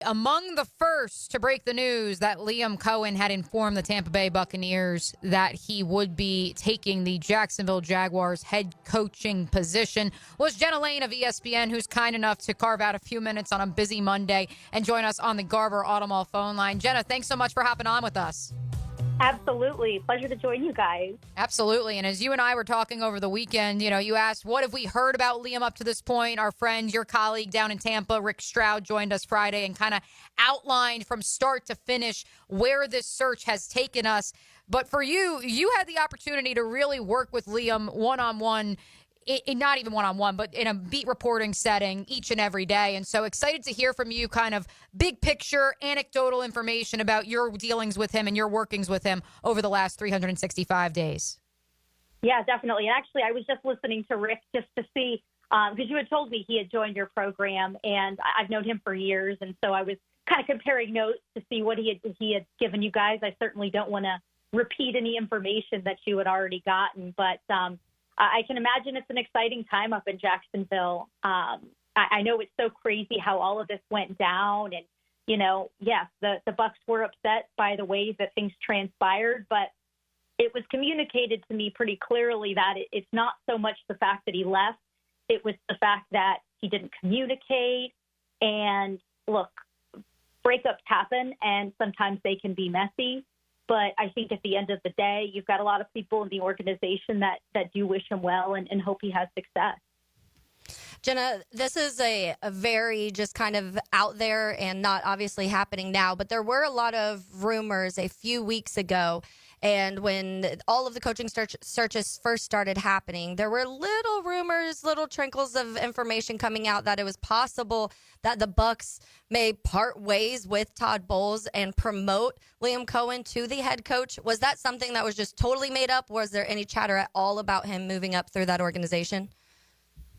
Among the first to break the news that Liam Coen had informed the Tampa Bay Buccaneers that he would be taking the Jacksonville Jaguars head coaching position was Jenna Laine of ESPN, who's kind enough to carve out a few minutes on a busy Monday and join us on the Garber Automall phone line. Jenna, thanks so much for hopping on with us. Absolutely. Pleasure to join you guys. Absolutely. And as you and I were talking over the weekend, you asked, what have we heard about Liam up to this point? Our friend, your colleague down in Tampa, Rick Stroud, joined us Friday and kind of outlined from start to finish where this search has taken us. But for you, you had the opportunity to really work with Liam one-on-one, not even one-on-one, but in a beat reporting setting each and every day. And so excited to hear from you kind of big picture, anecdotal information about your dealings with him and your workings with him over the last 365 days. Yeah, definitely. And actually, I was just listening to Rick just to see, because you had told me he had joined your program, and I've known him for years. And so I was kind of comparing notes to see what he had given you guys. I certainly don't want to repeat any information that you had already gotten, but I can imagine it's an exciting time up in Jacksonville. I know it's so crazy how all of this went down. And, yes, the Bucs were upset by the ways that things transpired, but it was communicated to me pretty clearly that it's not so much the fact that he left. It was the fact that he didn't communicate. And look, breakups happen, and sometimes they can be messy. But I think at the end of the day, you've got a lot of people in the organization that do wish him well and hope he has success. Jenna, this is a very just kind of out there and not obviously happening now, but there were a lot of rumors a few weeks ago. And when all of the coaching searches first started happening, there were little rumors, little trinkles of information coming out that it was possible that the Bucs may part ways with Todd Bowles and promote Liam Coen to the head coach. Was that something that was just totally made up? Was there any chatter at all about him moving up through that organization?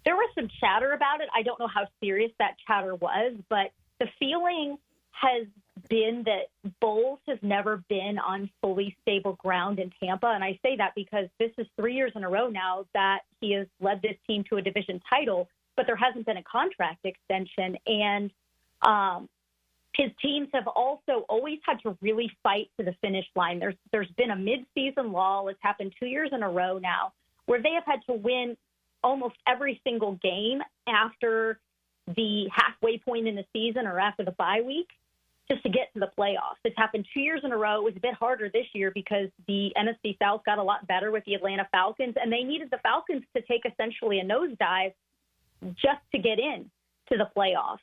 There was some chatter about it. I don't know how serious that chatter was, but the feeling has been that Bowles has never been on fully stable ground in Tampa. And I say that because this is 3 years in a row now that he has led this team to a division title, but there hasn't been a contract extension. And his teams have also always had to really fight to the finish line. There's been a midseason lull. It's happened 2 years in a row now where they have had to win almost every single game after the halfway point in the season or after the bye week just to get to the playoffs. It's happened 2 years in a row. It was a bit harder this year because the NFC South got a lot better with the Atlanta Falcons, and they needed the Falcons to take essentially a nosedive just to get in to the playoffs.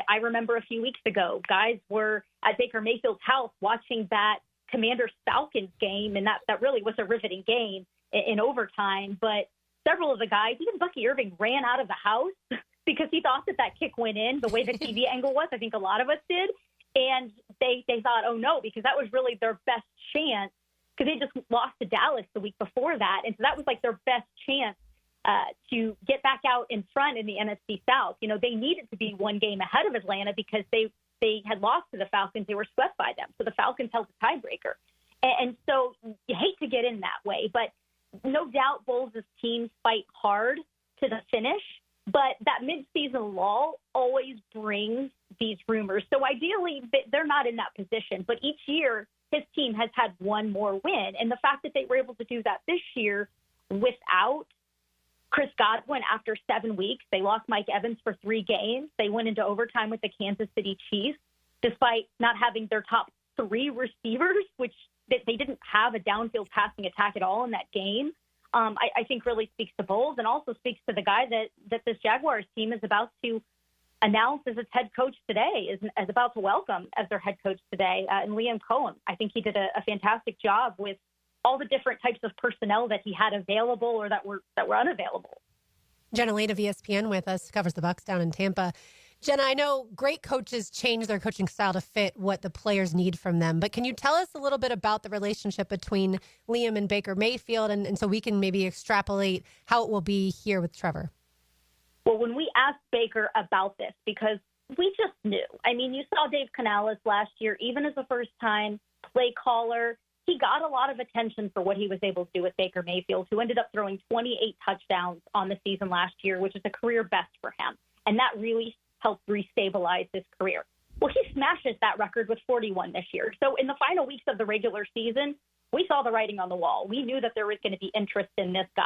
I remember a few weeks ago, guys were at Baker Mayfield's house watching that Commanders-Falcons game, and that really was a riveting game in overtime. But several of the guys, even Bucky Irving, ran out of the house because he thought that kick went in the way the TV angle was. I think a lot of us did. And they thought, oh, no, because that was really their best chance because they just lost to Dallas the week before that. And so that was like their best chance to get back out in front in the NFC South. They needed to be one game ahead of Atlanta because they had lost to the Falcons. They were swept by them. So the Falcons held the tiebreaker. And so you hate to get in that way. But no doubt Bowles' teams fight hard to the finish. But that midseason lull always brings these rumors. So ideally, they're not in that position. But each year, his team has had one more win. And the fact that they were able to do that this year without Chris Godwin after 7 weeks, they lost Mike Evans for 3 games. They went into overtime with the Kansas City Chiefs, despite not having their top 3 receivers, which they didn't have a downfield passing attack at all in that game. I think really speaks to Bowles and also speaks to the guy that this Jaguars team is about to announce as its head coach today, is about to welcome as their head coach today, and Liam Coen. I think he did a fantastic job with all the different types of personnel that he had available or that were unavailable. Jenna Laine of ESPN with us, covers the Bucs down in Tampa. Jenna, I know great coaches change their coaching style to fit what the players need from them, but can you tell us a little bit about the relationship between Liam and Baker Mayfield, and so we can maybe extrapolate how it will be here with Trevor? Well, when we asked Baker about this, because we just knew. I mean, you saw Dave Canales last year, even as a first-time play caller. He got a lot of attention for what he was able to do with Baker Mayfield, who ended up throwing 28 touchdowns on the season last year, which is a career best for him. And that really helped restabilize his career. Well, he smashes that record with 41 this year. So in the final weeks of the regular season, we saw the writing on the wall. We knew that there was going to be interest in this guy.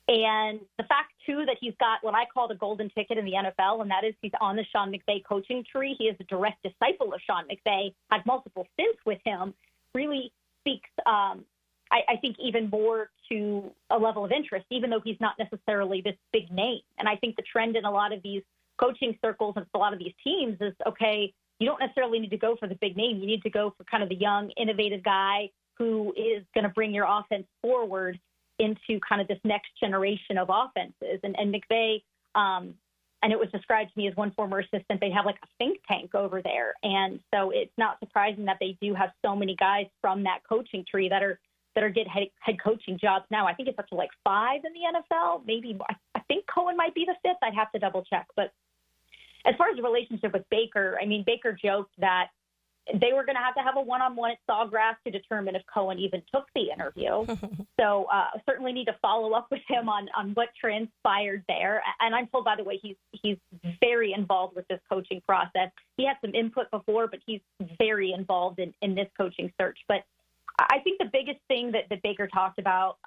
And the fact, too, that he's got what I call the golden ticket in the NFL, and that is he's on the Sean McVay coaching tree. He is a direct disciple of Sean McVay, had multiple stints with him, really speaks, I think, even more to a level of interest, even though he's not necessarily this big name. And I think the trend in a lot of these coaching circles and a lot of these teams is, okay, you don't necessarily need to go for the big name. You need to go for kind of the young, innovative guy who is going to bring your offense forward into kind of this next generation of offenses. And McVay, and it was described to me as one former assistant, they have like a think tank over there. And so it's not surprising that they do have so many guys from that coaching tree that are getting head coaching jobs now. I think it's up to like 5 in the NFL. Maybe I think Coen might be the 5th. I'd have to double check. But as far as the relationship with Baker, I mean, Baker joked that they were going to have a one-on-one at Sawgrass to determine if Coen even took the interview. So certainly need to follow up with him on what transpired there. And I'm told, by the way, he's very involved with this coaching process. He had some input before, but he's very involved in this coaching search. But I think the biggest thing that Baker talked about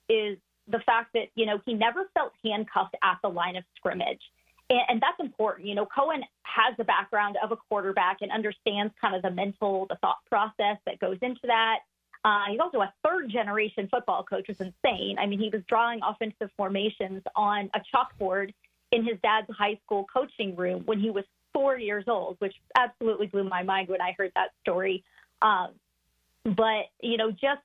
is the fact that, you know, he never felt handcuffed at the line of scrimmage. And that's important. You know, Coen has the background of a quarterback and understands kind of the thought process that goes into that. He's also a third-generation football coach, which is insane. I mean, he was drawing offensive formations on a chalkboard in his dad's high school coaching room when he was 4 years old, which absolutely blew my mind when I heard that story. But, you know, just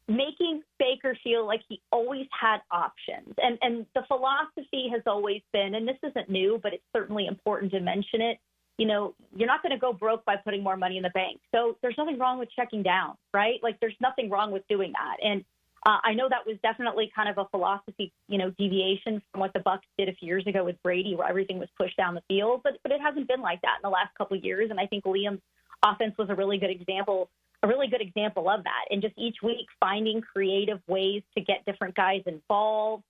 making Baker feel like he always had options. And the philosophy has always been, and this isn't new, but it's certainly important to mention it, you know, you're not going to go broke by putting more money in the bank. So there's nothing wrong with checking down, right? Like there's nothing wrong with doing that. And I know that was definitely kind of a philosophy, you know, deviation from what the Bucs did a few years ago with Brady, where everything was pushed down the field. But it hasn't been like that in the last couple of years. And I think Liam's offense was a really good example of that. And just each week finding creative ways to get different guys involved.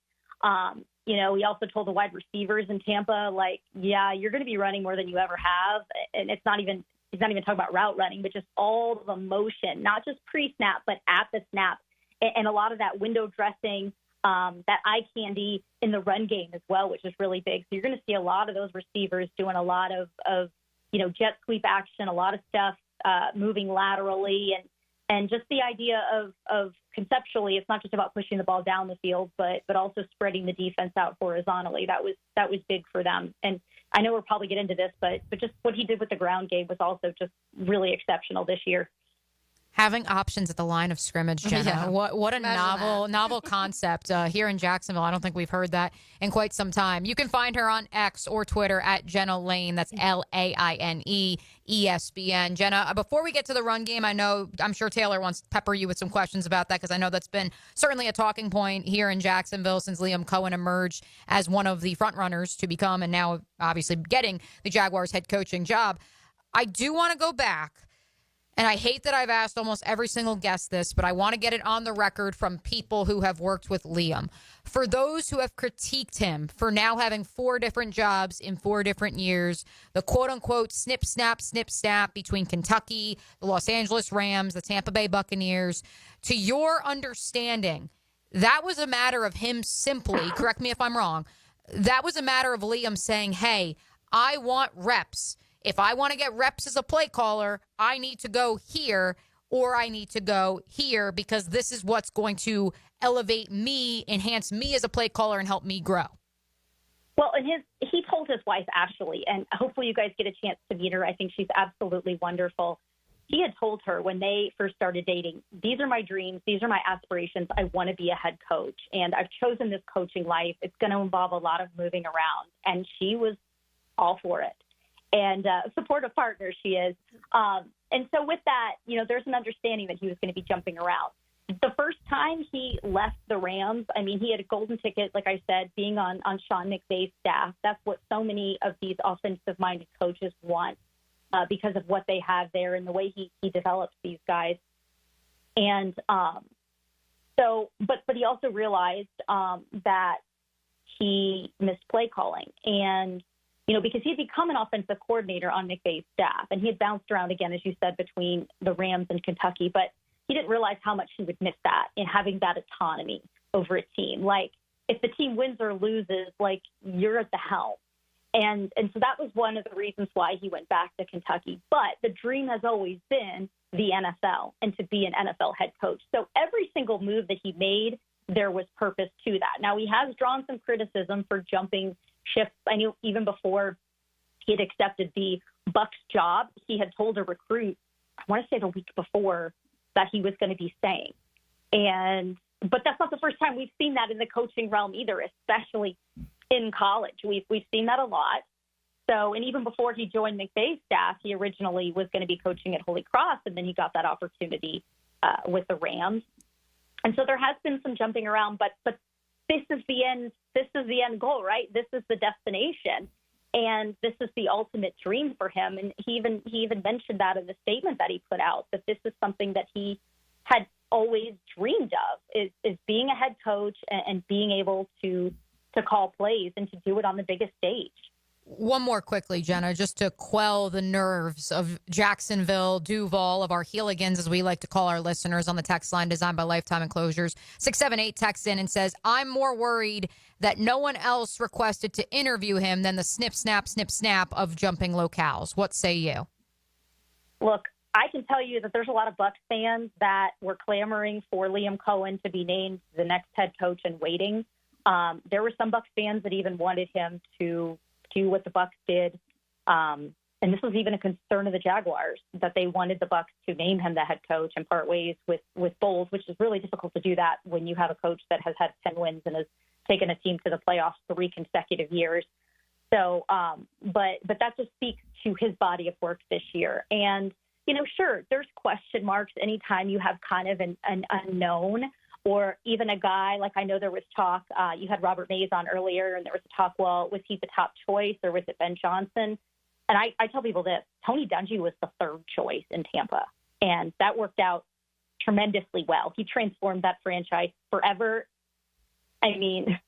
You know, he also told the wide receivers in Tampa, like, yeah, you're going to be running more than you ever have. And he's not even talking about route running, but just all the motion, not just pre-snap, but at the snap. And a lot of that window dressing, that eye candy in the run game as well, which is really big. So you're going to see a lot of those receivers doing a lot of you know, jet sweep action, a lot of stuff, moving laterally, and just the idea of conceptually, it's not just about pushing the ball down the field, but also spreading the defense out horizontally. That was big for them. And I know we'll probably get into this, but just what he did with the ground game was also just really exceptional this year. Having options at the line of scrimmage, Jenna. Yeah. What a novel concept here in Jacksonville. I don't think we've heard that in quite some time. You can find her on X or Twitter at Jenna Laine. That's Laine, ESPN. Jenna, before we get to the run game, I'm sure Taylor wants to pepper you with some questions about that, because I know that's been certainly a talking point here in Jacksonville since Liam Coen emerged as one of the front runners to become, and now obviously getting the Jaguars head coaching job. I do want to go back. And I hate that I've asked almost every single guest this, but I want to get it on the record from people who have worked with Liam. For those who have critiqued him for now having 4 different jobs in 4 different years, the quote-unquote snip, snap between Kentucky, the Los Angeles Rams, the Tampa Bay Buccaneers, to your understanding, that was a matter of him simply, correct me if I'm wrong, that was a matter of Liam saying, hey, I want reps. If I want to get reps as a play caller, I need to go here or I need to go here, because this is what's going to elevate me, enhance me as a play caller, and help me grow. Well, and he told his wife, Ashley, and hopefully you guys get a chance to meet her. I think she's absolutely wonderful. He had told her when they first started dating, these are my dreams, these are my aspirations. I want to be a head coach, and I've chosen this coaching life. It's going to involve a lot of moving around. And she was all for it. And supportive partner she is. And so with that, you know, there's an understanding that he was going to be jumping around. The first time he left the Rams, I mean, he had a golden ticket, like I said, being on Sean McVay's staff. That's what so many of these offensive-minded coaches want because of what they have there and the way he develops these guys. And but he also realized that he missed play calling. And because he'd become an offensive coordinator on McVay's staff, and he had bounced around again, as you said, between the Rams and Kentucky, but he didn't realize how much he would miss that in having that autonomy over a team. Like, if the team wins or loses, like, you're at the helm. And so that was one of the reasons why he went back to Kentucky. But the dream has always been the NFL and to be an NFL head coach. So every single move that he made, there was purpose to that. Now, he has drawn some criticism for jumping ships. I knew even before he had accepted the Bucs job, he had told a recruit, I want to say the week before, that he was going to be staying. But that's not the first time we've seen that in the coaching realm either, especially in college. We've seen that a lot. So, and even before he joined McVay's staff, he originally was going to be coaching at Holy Cross, and then he got that opportunity with the Rams. And so there has been some jumping around, but this is the end. This is the end goal, right? This is the destination, and this is the ultimate dream for him. And he even mentioned that in the statement that he put out, that this is something that he had always dreamed of, is being a head coach and being able to call plays and to do it on the biggest stage. One more quickly, Jenna, just to quell the nerves of Jacksonville, Duval, of our Heeligans, as we like to call our listeners, on the text line designed by Lifetime Enclosures. 678 texts in and says, I'm more worried that no one else requested to interview him than the snip, snap of jumping locales. What say you? Look, I can tell you that there's a lot of Bucs fans that were clamoring for Liam Coen to be named the next head coach and waiting. There were some Bucs fans that even wanted him to do what the Bucs did. And this was even a concern of the Jaguars, that they wanted the Bucs to name him the head coach and part ways with Bowles, which is really difficult to do that when you have a coach that has had 10 wins and has taken a team to the playoffs 3 consecutive years. So, but that just speaks to his body of work this year. And, sure, there's question marks anytime you have kind of an unknown, or even a guy, like I know there was talk, you had Robert Mays on earlier, and there was a talk, well, was he the top choice or was it Ben Johnson? And I tell people this, Tony Dungy was the third choice in Tampa, and that worked out tremendously well. He transformed that franchise forever. I mean,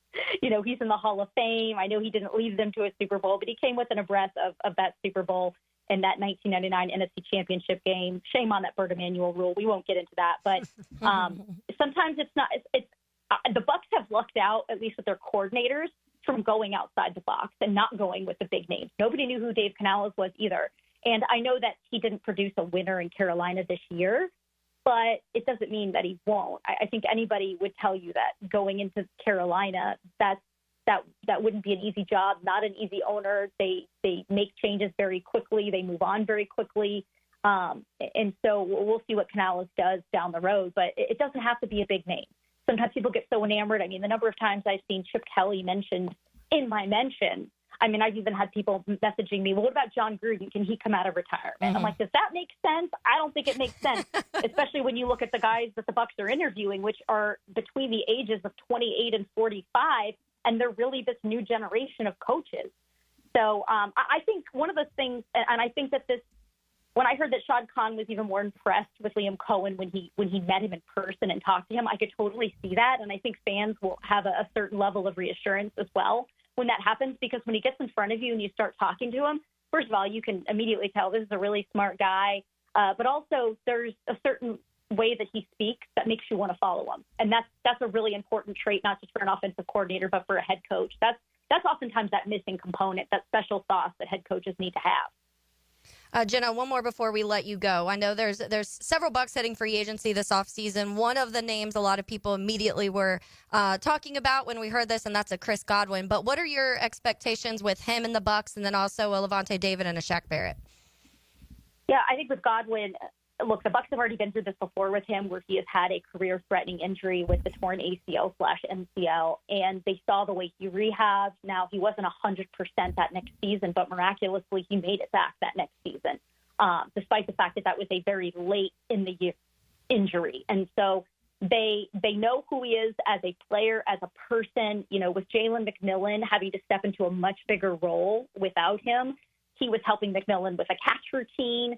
he's in the Hall of Fame. I know he didn't lead them to a Super Bowl, but he came within a breath of that Super Bowl in that 1999 NFC Championship game. Shame on that Bert Emanuel rule. We won't get into that, but sometimes it's not. It's the Bucs have lucked out, at least with their coordinators, from going outside the box and not going with the big names. Nobody knew who Dave Canales was either, and I know that he didn't produce a winner in Carolina this year, but it doesn't mean that he won't. I think anybody would tell you that going into Carolina, that wouldn't be an easy job, not an easy owner. They make changes very quickly. They move on very quickly. And so we'll see what Canales does down the road, but it doesn't have to be a big name. Sometimes people get so enamored. I mean, the number of times I've seen Chip Kelly mentioned in my mention, I mean, I've even had people messaging me, well, what about John Gruden? Can he come out of retirement? Mm-hmm. I'm like, does that make sense? I don't think it makes sense, especially when you look at the guys that the Bucs are interviewing, which are between the ages of 28 and 45, and they're really this new generation of coaches. So I think one of the things, and I think that when I heard that Shad Khan was even more impressed with Liam Coen when he met him in person and talked to him, I could totally see that. And I think fans will have a certain level of reassurance as well when that happens, because when he gets in front of you and you start talking to him, first of all, you can immediately tell this is a really smart guy. But also there's a certain way that he speaks that makes you want to follow him. And that's a really important trait, not just for an offensive coordinator, but for a head coach. That's oftentimes that missing component, that special sauce that head coaches need to have. Jenna, one more before we let you go. I know there's several Bucs heading free agency this offseason. One of the names a lot of people immediately were talking about when we heard this, and that's a Chris Godwin. But what are your expectations with him and the Bucs, and then also a Levante David and a Shaq Barrett? Yeah, I think with Godwin, look, the Bucs have already been through this before with him, where he has had a career-threatening injury with the torn ACL/MCL, and they saw the way he rehabbed. Now, he wasn't 100% that next season, but miraculously, he made it back that next season, despite the fact that was a very late in the year injury. And so they know who he is as a player, as a person. With Jalen McMillan having to step into a much bigger role without him, he was helping McMillan with a catch routine.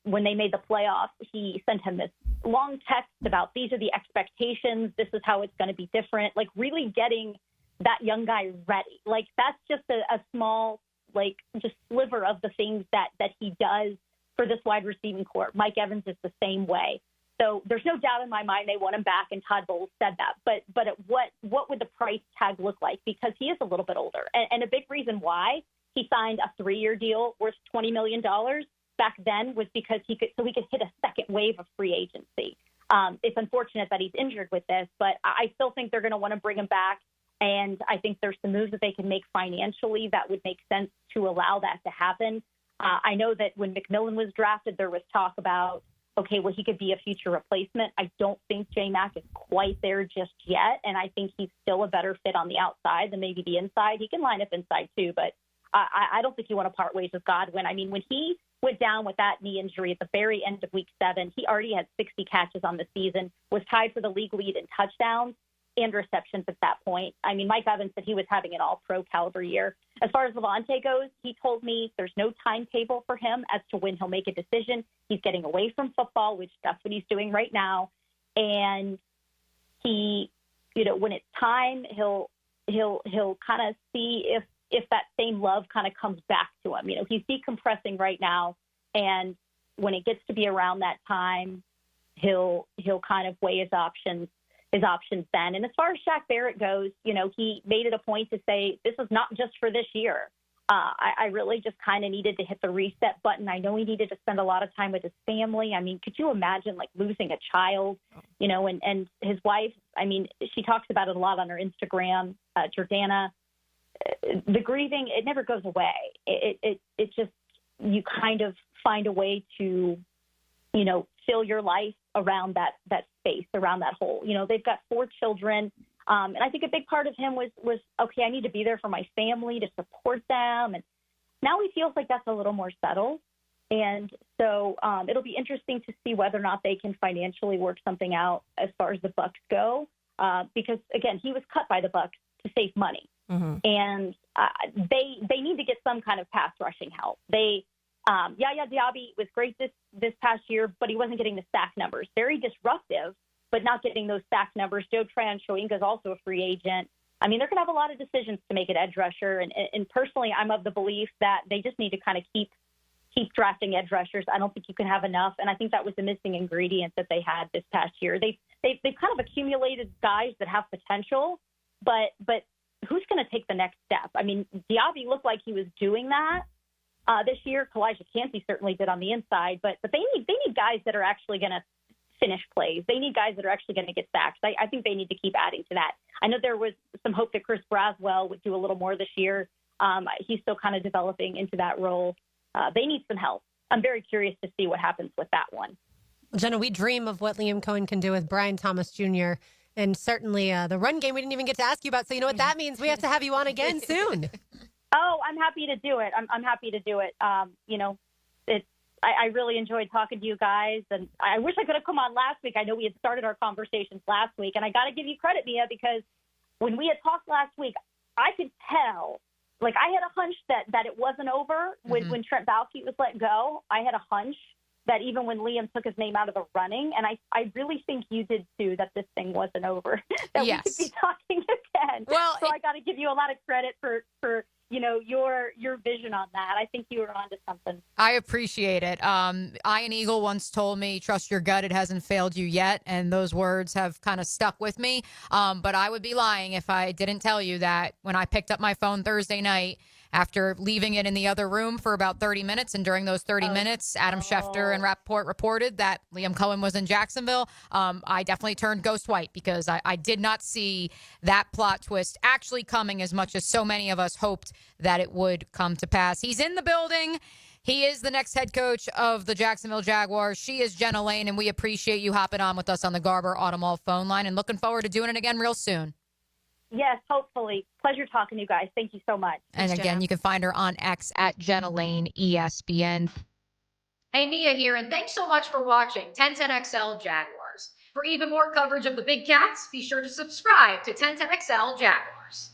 When they made the playoffs, he sent him this long text about these are the expectations. This is how it's going to be different. Like really getting that young guy ready. Like that's just a small like just sliver of the things that he does for this wide receiving core. Mike Evans is the same way. So there's no doubt in my mind they want him back, and Todd Bowles said that. But at what would the price tag look like? Because he is a little bit older. And a big reason why he signed a 3-year deal worth $20 million back then was because he could hit a second wave of free agency. It's unfortunate that he's injured with this, but I still think they're going to want to bring him back. And I think there's some moves that they can make financially that would make sense to allow that to happen. I know that when McMillan was drafted, there was talk about, okay, well, he could be a future replacement. I don't think J-Mac is quite there just yet, and I think he's still a better fit on the outside than maybe the inside. He can line up inside too, but I don't think you want to part ways with Godwin. I mean, when he went down with that knee injury at the very end of Week 7, he already had 60 catches on the season, was tied for the league lead in touchdowns and receptions at that point. I mean, Mike Evans said he was having an all-pro caliber year. As far as Levante goes, he told me there's no timetable for him as to when he'll make a decision. He's getting away from football, which that's what he's doing right now. And he, when it's time, he'll kind of see if that same love kind of comes back to him. He's decompressing right now, and when it gets to be around that time, he'll kind of weigh his options then. And as far as Shaq Barrett goes, he made it a point to say, this is not just for this year. I really just kind of needed to hit the reset button. I know he needed to spend a lot of time with his family. I mean, could you imagine like losing a child, and his wife, I mean, she talks about it a lot on her Instagram, Jordana. The grieving, it never goes away. It just, you kind of find a way to, fill your life around that space, around that hole. They've got 4 children. And I think a big part of him was, okay, I need to be there for my family to support them. And now he feels like that's a little more settled. And so it'll be interesting to see whether or not they can financially work something out as far as the Bucs go. Because again, he was cut by the Bucs to save money. Mm-hmm. And they need to get some kind of pass rushing help. Yaya Diaby was great this past year, but he wasn't getting the sack numbers. Very disruptive, but not getting those sack numbers. Joe Tryon-Shoyinka is also a free agent. I mean, they're going to have a lot of decisions to make at edge rusher. And personally, I'm of the belief that they just need to kind of keep drafting edge rushers. I don't think you can have enough. And I think that was the missing ingredient that they had this past year. They've kind of accumulated guys that have potential, but who's going to take the next step? I mean, Diaby looked like he was doing that this year. Kalijah Cansey certainly did on the inside, but they need guys that are actually going to finish plays. They need guys that are actually going to get sacks. I think they need to keep adding to that. I know there was some hope that Chris Braswell would do a little more this year. He's still kind of developing into that role. They need some help. I'm very curious to see what happens with that one. Well, Jenna, we dream of what Liam Coen can do with Brian Thomas Jr. And certainly the run game we didn't even get to ask you about. So you know what that means? We have to have you on again soon. Oh, I'm happy to do it. I'm happy to do it. I really enjoyed talking to you guys, and I wish I could have come on last week. I know we had started our conversations last week, and I got to give you credit, Mia, because when we had talked last week, I could tell. Like, I had a hunch that it wasn't over when Trent Baalke was let go. I had a hunch that even when Liam took his name out of the running, and I really think you did too, that this thing wasn't over, that we could be talking again. Well, so I got to give you a lot of credit for your vision on that. I think you were onto something. I appreciate it. Ian Eagle once told me, trust your gut, it hasn't failed you yet. And those words have kind of stuck with me. But I would be lying if I didn't tell you that when I picked up my phone Thursday night, after leaving it in the other room for about 30 minutes, and during those 30 minutes, Adam Schefter and Rappaport reported that Liam Coen was in Jacksonville, I definitely turned ghost white because I did not see that plot twist actually coming as much as so many of us hoped that it would come to pass. He's in the building. He is the next head coach of the Jacksonville Jaguars. She is Jenna Laine, and we appreciate you hopping on with us on the Garber Automall phone line and looking forward to doing it again real soon. Yes, hopefully. Pleasure talking to you guys. Thank you so much. And again, Jenna, you can find her on X at Jenna Laine ESPN. Hey, Mia here, and thanks so much for watching 1010XL Jaguars. For even more coverage of the Big Cats, be sure to subscribe to 1010XL Jaguars.